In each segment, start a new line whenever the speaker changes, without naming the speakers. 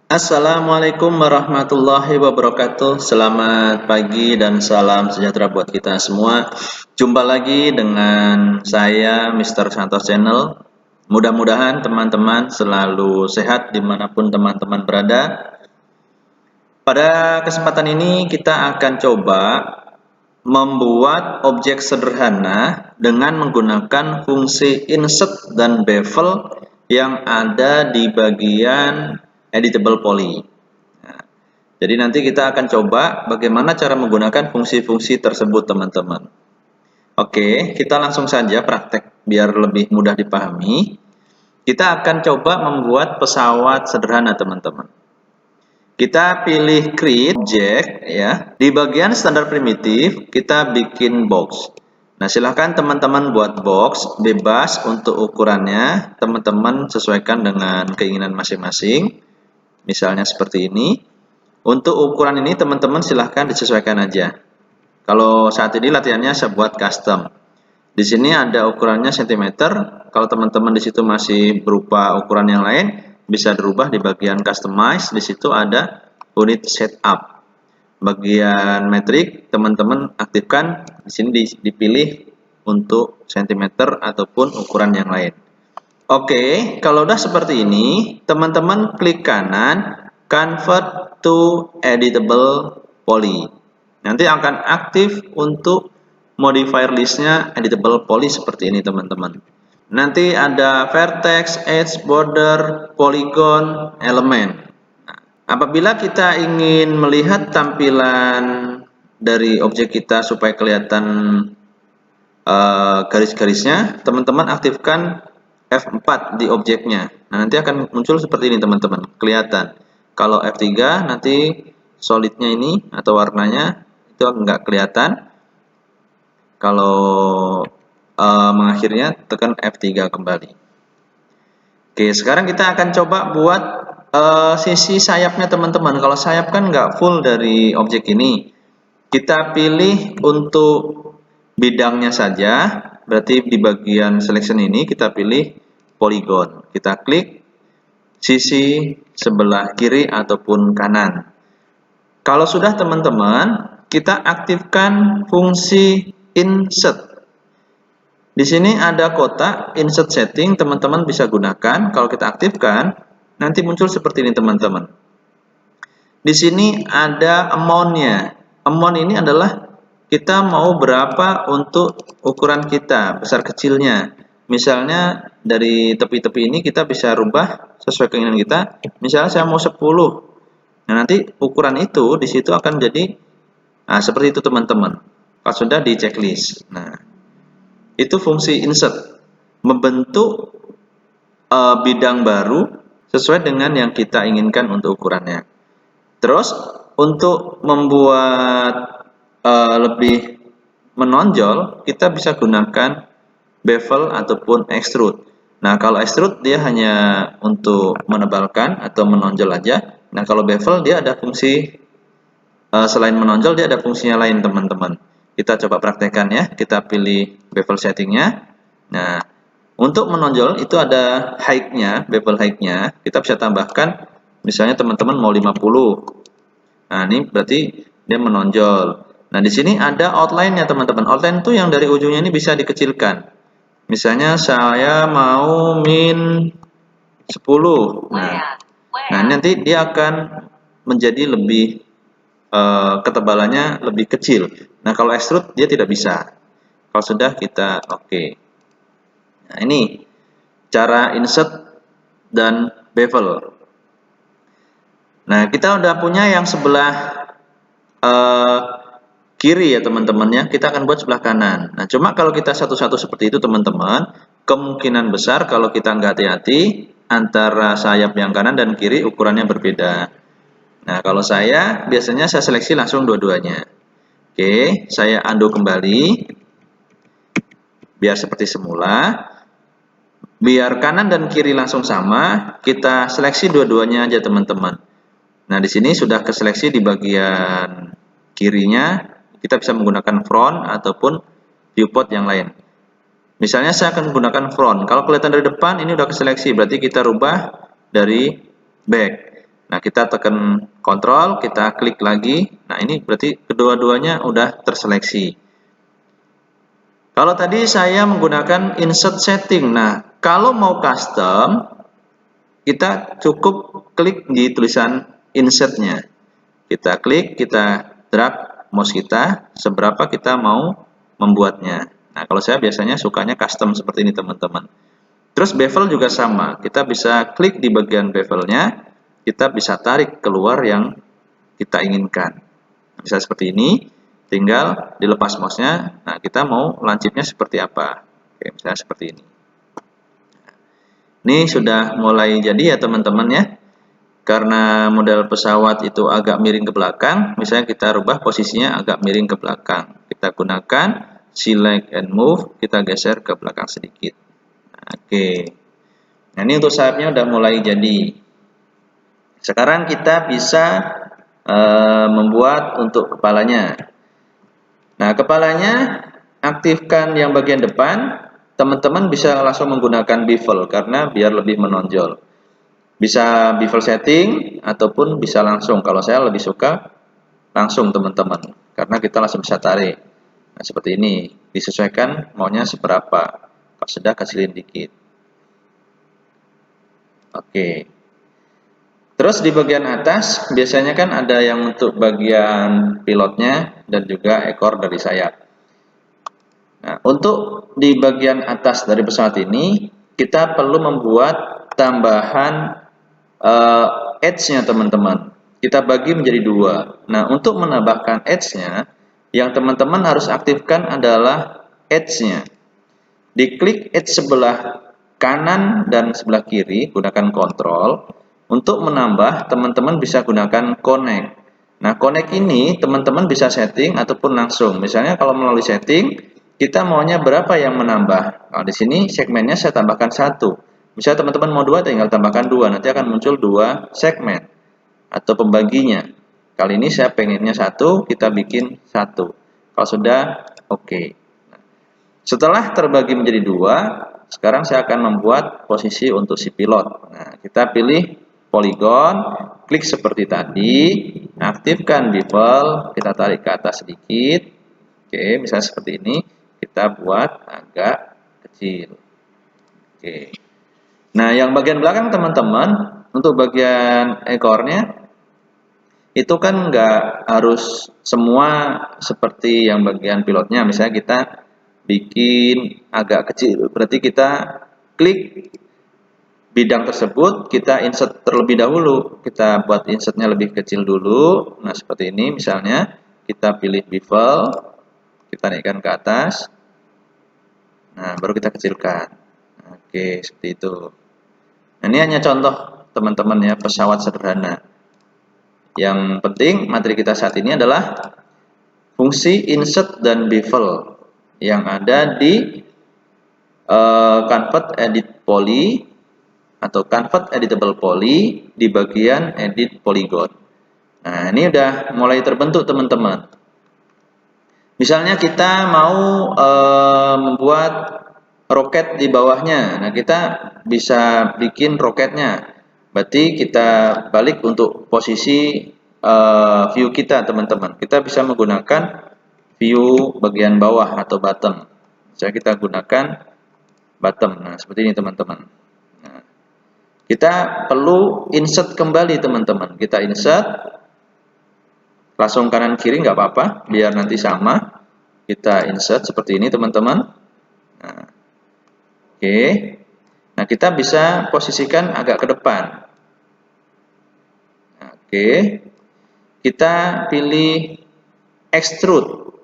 Assalamualaikum warahmatullahi wabarakatuh. Selamat pagi dan salam sejahtera buat kita semua. Jumpa lagi dengan saya, Mr. Santos Channel. Mudah-mudahan teman-teman selalu sehat dimanapun teman-teman berada. Pada kesempatan ini kita akan coba membuat objek sederhana dengan menggunakan fungsi insert dan bevel yang ada di bagian editable poly. Nah, jadi nanti kita akan coba bagaimana cara menggunakan fungsi-fungsi tersebut, teman-teman. Oke, kita langsung saja praktek biar lebih mudah dipahami. Kita akan coba membuat pesawat sederhana, teman-teman. Kita pilih create object ya. Di bagian standar primitif kita bikin box. Nah, silahkan teman-teman buat box bebas untuk ukurannya. Teman-teman sesuaikan dengan keinginan masing-masing. Misalnya seperti ini. Untuk ukuran ini teman-teman silahkan disesuaikan aja. Kalau saat ini latihannya saya buat custom. Di sini ada ukurannya cm. Kalau teman-teman di situ masih berupa ukuran yang lain, bisa dirubah di bagian customize. Di situ ada unit setup. Bagian metrik teman-teman aktifkan. Di sini dipilih untuk cm ataupun ukuran yang lain. Oke, kalau udah seperti ini, teman-teman klik kanan, convert to editable poly. Nanti akan aktif untuk modifier listnya editable poly seperti ini, teman-teman. Nanti ada vertex, edge, border, polygon, element. Nah, apabila kita ingin melihat tampilan dari objek kita supaya kelihatan garis-garisnya, teman-teman aktifkan F4 di objeknya. Nah, nanti akan muncul seperti ini, teman-teman. Kelihatan. Kalau F3 nanti solidnya ini atau warnanya itu enggak kelihatan. Kalau mengakhirnya tekan F3 kembali. Oke, sekarang kita akan coba buat sisi sayapnya, teman-teman. Kalau sayap kan nggak full dari objek ini. Kita pilih untuk bidangnya saja. Berarti di bagian selection ini kita pilih polygon. Kita klik sisi sebelah kiri ataupun kanan. Kalau sudah, teman-teman, kita aktifkan fungsi insert. Di sini ada kotak insert setting, teman-teman bisa gunakan. Kalau kita aktifkan, nanti muncul seperti ini, teman-teman. Di sini ada amount-nya. Amount ini adalah kita mau berapa untuk ukuran kita, besar kecilnya. Misalnya dari tepi-tepi ini kita bisa rubah sesuai keinginan kita. Misalnya saya mau 10. Nah, nanti ukuran itu di situ akan jadi seperti itu, teman-teman. Kalau sudah di checklist. Nah, itu fungsi insert, membentuk bidang baru sesuai dengan yang kita inginkan untuk ukurannya. Terus untuk membuat lebih menonjol, kita bisa gunakan bevel ataupun extrude. Nah, kalau extrude dia hanya untuk menebalkan atau menonjol aja. Nah, kalau bevel dia ada fungsi selain menonjol dia ada fungsinya lain, teman-teman. Kita coba praktekkan ya. Kita pilih bevel settingnya. Nah, untuk menonjol itu ada height-nya, bevel height-nya. Kita bisa tambahkan, misalnya teman-teman mau 50. Nah, ini berarti dia menonjol. Nah, di sini ada outline-nya, teman-teman. Outline itu yang dari ujungnya ini bisa dikecilkan. Misalnya saya mau min 10. Nah, nanti dia akan menjadi lebih ketebalannya lebih kecil. Nah, kalau extrude dia tidak bisa. Kalau sudah kita oke. Nah, ini cara insert dan bevel. Nah, kita udah punya yang sebelah kiri ya, teman-teman ya. Kita akan buat sebelah kanan. Nah, cuma kalau kita satu-satu seperti itu, teman-teman, kemungkinan besar kalau kita nggak hati-hati antara sayap yang kanan dan kiri ukurannya berbeda. Nah, kalau saya biasanya saya seleksi langsung dua-duanya. Oke, saya undo kembali. Biar seperti semula. Biar kanan dan kiri langsung sama, kita seleksi dua-duanya aja, teman-teman. Nah, di sini sudah keseleksi di bagian kirinya, kita bisa menggunakan front ataupun viewport yang lain. Misalnya saya akan menggunakan front. Kalau kelihatan dari depan ini udah keseleksi, berarti kita rubah dari back. Nah, kita tekan kontrol, kita klik lagi. Nah, ini berarti kedua-duanya udah terseleksi. Kalau tadi saya menggunakan insert setting. Nah, kalau mau custom, kita cukup klik di tulisan insertnya. Kita klik, kita drag mouse kita, seberapa kita mau membuatnya. Nah, kalau saya biasanya sukanya custom seperti ini, teman-teman. Terus bevel juga sama. Kita bisa klik di bagian bevelnya, kita bisa tarik keluar yang kita inginkan. Bisa seperti ini, tinggal dilepas mouse-nya. Nah, kita mau lancipnya seperti apa. Oke, misalnya seperti ini. Ini sudah mulai jadi ya teman-teman ya. Karena model pesawat itu agak miring ke belakang, misalnya kita rubah posisinya agak miring ke belakang. Kita gunakan select and move, kita geser ke belakang sedikit. Oke. Nah, ini untuk sayapnya udah mulai jadi. Sekarang kita bisa membuat untuk kepalanya. Nah, kepalanya aktifkan yang bagian depan. Teman-teman bisa langsung menggunakan bevel karena biar lebih menonjol. Bisa bevel setting ataupun bisa langsung. Kalau saya lebih suka langsung teman-teman, karena kita langsung bisa tarik. Nah, seperti ini. Disesuaikan maunya seberapa. Kalau sudah kecilin dikit. Oke. Terus di bagian atas biasanya kan ada yang untuk bagian pilotnya dan juga ekor dari sayap. Nah, untuk di bagian atas dari pesawat ini kita perlu membuat tambahan edge-nya teman-teman. Kita bagi menjadi dua. Nah, untuk menambahkan edge-nya, yang teman-teman harus aktifkan adalah edge-nya. Diklik edge sebelah kanan dan sebelah kiri, gunakan kontrol. Untuk menambah, teman-teman bisa gunakan connect. Nah, connect ini teman-teman bisa setting ataupun langsung. Misalnya kalau melalui setting, kita maunya berapa yang menambah. Nah, di sini segmennya saya tambahkan 1. Misalnya teman-teman mau 2, tinggal tambahkan 2. Nanti akan muncul 2 segmen atau pembaginya. Kali ini saya pengennya 1, kita bikin 1. Kalau sudah, oke. Setelah terbagi menjadi 2, sekarang saya akan membuat posisi untuk si pilot. Nah, kita pilih poligon, klik seperti tadi, aktifkan bevel, kita tarik ke atas sedikit. Oke, misalnya seperti ini, kita buat agak kecil. Oke. Nah, yang bagian belakang teman-teman, untuk bagian ekornya, itu kan nggak harus semua seperti yang bagian pilotnya. Misalnya kita bikin agak kecil, berarti kita klik bidang tersebut, kita insert terlebih dahulu. Kita buat insertnya lebih kecil dulu. Nah, seperti ini misalnya, kita pilih bevel, kita naikkan ke atas. Nah, baru kita kecilkan. Oke, seperti itu. Nah, ini hanya contoh teman-teman ya, pesawat sederhana. Yang penting materi kita saat ini adalah fungsi insert dan bevel yang ada di convert edit poly atau convert editable poly di bagian edit polygon. Nah, ini udah mulai terbentuk teman-teman. Misalnya kita mau membuat roket di bawahnya. Nah, kita bisa bikin roketnya. Berarti kita balik untuk posisi view kita teman-teman. Kita bisa menggunakan view bagian bawah atau bottom. Saya kita gunakan bottom. Nah, seperti ini teman-teman. Nah, kita perlu insert kembali teman-teman. Kita insert langsung kanan kiri nggak apa-apa, biar nanti sama. Kita insert seperti ini teman-teman. Nah, oke. Nah, kita bisa posisikan agak ke depan. Nah, oke. Kita pilih extrude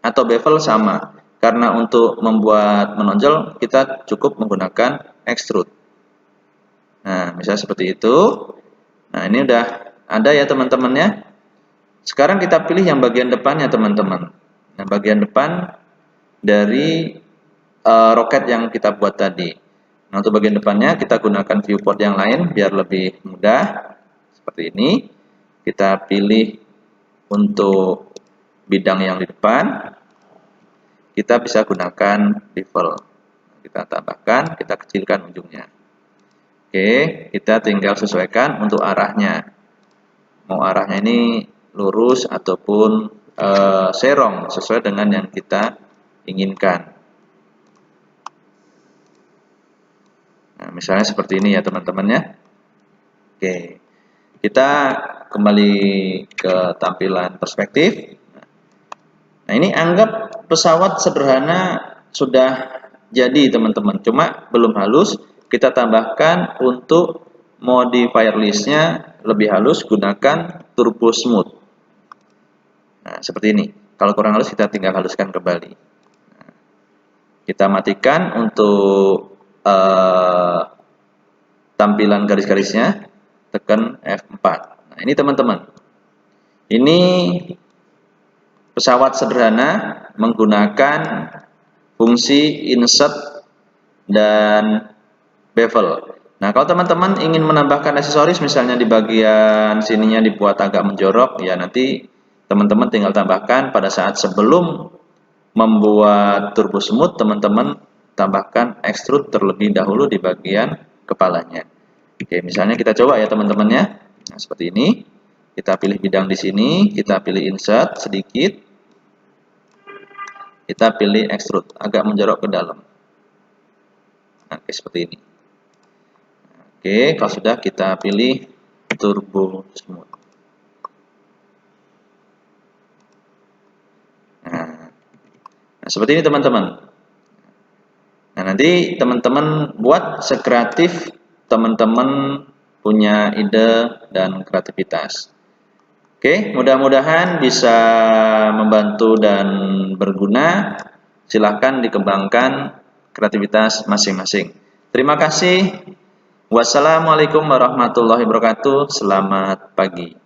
atau bevel sama. Karena untuk membuat menonjol kita cukup menggunakan extrude. Nah, misalnya seperti itu. Nah, ini udah ada ya teman-teman ya. Sekarang kita pilih yang bagian depannya teman-teman. Nah, bagian depan dari roket yang kita buat tadi. Nah, untuk bagian depannya kita gunakan viewport yang lain biar lebih mudah. Seperti ini. Kita pilih untuk bidang yang di depan. Kita bisa gunakan bevel. Kita tambahkan, kita kecilkan ujungnya. Oke, kita tinggal sesuaikan untuk arahnya. mau arahnya ini lurus ataupun serong sesuai dengan yang kita inginkan. Nah, misalnya seperti ini ya teman-teman ya. Oke, kita kembali ke tampilan perspektif. Nah, ini anggap pesawat sederhana sudah jadi teman-teman, cuma belum halus. Kita tambahkan untuk modifier listnya lebih halus, gunakan turbo smooth. Nah, seperti ini. Kalau kurang halus kita tinggal haluskan kembali. Nah, kita matikan untuk tampilan garis-garisnya, tekan F4. Nah, ini teman-teman. Ini pesawat sederhana menggunakan fungsi insert dan bevel. Nah, kalau teman-teman ingin menambahkan aksesoris, misalnya di bagian sininya dibuat agak menjorok, ya nanti teman-teman tinggal tambahkan pada saat sebelum membuat turbo smooth, teman-teman tambahkan extrude terlebih dahulu di bagian kepalanya. Oke, misalnya kita coba ya teman-teman ya. Nah, seperti ini. Kita pilih bidang di sini, kita pilih insert sedikit. Kita pilih extrude, agak menjorok ke dalam. Nah, oke, seperti ini. Oke, kalau sudah kita pilih turbo smooth. Nah, seperti ini teman-teman. Nah, nanti teman-teman buat sekreatif teman-teman punya ide dan kreativitas. Oke, mudah-mudahan bisa membantu dan berguna. Silahkan dikembangkan kreativitas masing-masing. Terima kasih. Wassalamualaikum warahmatullahi wabarakatuh. Selamat pagi.